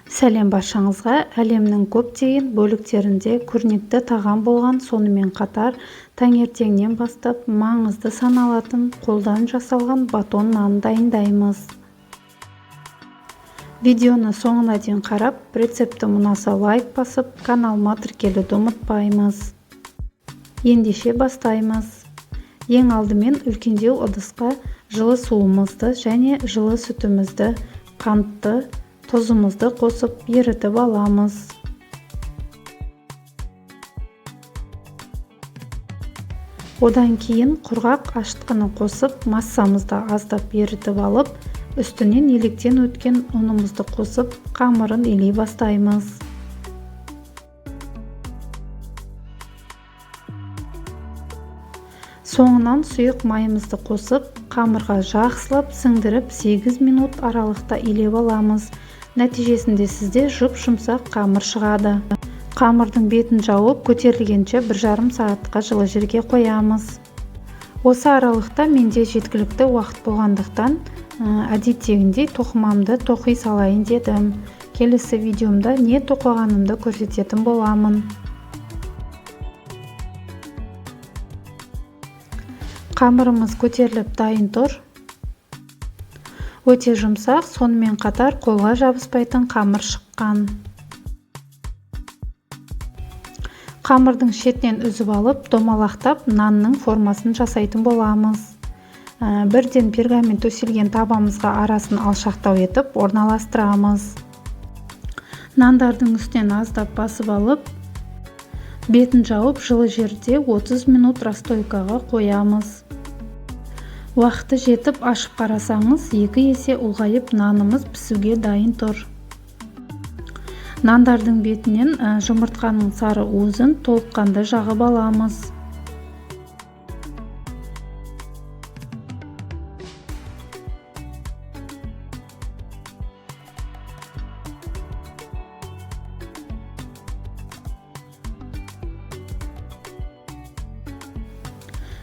Сәлем баршаңызға. Әлемнің көптеген бөліктерінде көрнекті тағам болған, сонымен қатар таңертеңнен бастап маңызды саналатын қолдан жасалған батон нан дайындаймыз. Видеоны соңына дейін қарап, рецепті ұнаса лайк басып, каналыма тіркелуді ұмытпаймыз. Ендеше бастаймыз. Ең алдымен үлкендеу ыдысқа жылы суымызды және жылы сүтімізді, қантты, тұзымызды қосып ерітіп аламыз. Одан кейін құрғақ ашытқыны қосып, массамызды аздап ерітіп алып, үстінен електен өткен ұнымызды қосып, қамырын илей бастаймыз. Соңынан сұйық майымызды қосып, қамырға жақсылап сіңдіріп 8 минут аралықта илеп аламыз. Нәтижесінде сізде жұп-жұмсақ қамыр шығады. Қамырдың бетін жауып, көтерілгенше 1,5 сағатқа жылы жерге қоямыз. Осы аралықта менде жеткілікті уақыт болғандықтан, әдеттегідей тоқымамды тоқи салайын дедім. Келесі видеомда не тоқығанымды көрсететін боламын. Қамырымыз көтеріліп дайын тұр. Өте жұмсақ, сонымен қатар қолға жабыспайтын қамыр шыққан. Қамырдың шетінен үзіп алып, домалақтап, нанның формасын жасайтын боламыз. Бірден пергамент төселген табамызға арасын алшақтау етіп орналастырамыз. Нандардың үстінен аздап басып алып, бетін жауып, жылы жерде 30 минут расстойкаға қоямыз. Уақыты жетіп ашып қарасаңыз, 2 есе ұлғайып нанымыз пісуге дайын тұр. Нандардың бетінен жұмыртқаның сары уызын толыққанды жағып аламыз.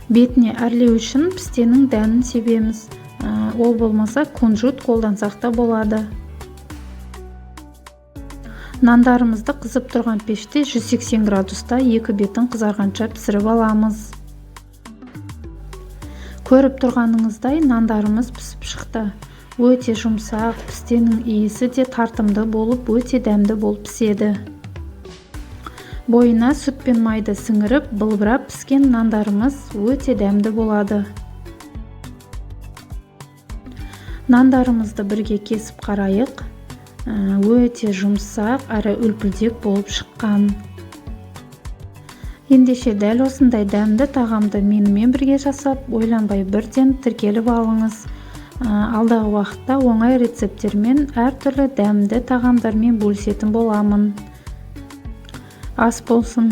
Бетіне әрлеу үшін пістенің дәнін себеміз. Ол болмаса кунжут қолдансақ та болады. Нандарымызды қызып тұрған пеште 180 градуста 2 бетін қызарғанша пісіріп аламыз. Көріп тұрғаныңыздай нандарымыз пісіп шықты. Өте жұмсақ, пістенің иісі де тартымды болып, өте дәмді болып піседі. Бойына сүт пен майды сіңіріп, былбырап піскен нандарымыз өте дәмді болады. Нандарымызды бірге кесіп қарайық. Өте жұмсақ әрі үлпілдек болып шыққан. Ендеше дәл осындай дәмді тағамды менімен бірге жасап, ойланбай бірден тіркеліп алыңыз. Алдағы уақытта оңай рецепттермен әртүрлі дәмді тағамдармен бөлісетін боламын. Ас болсын.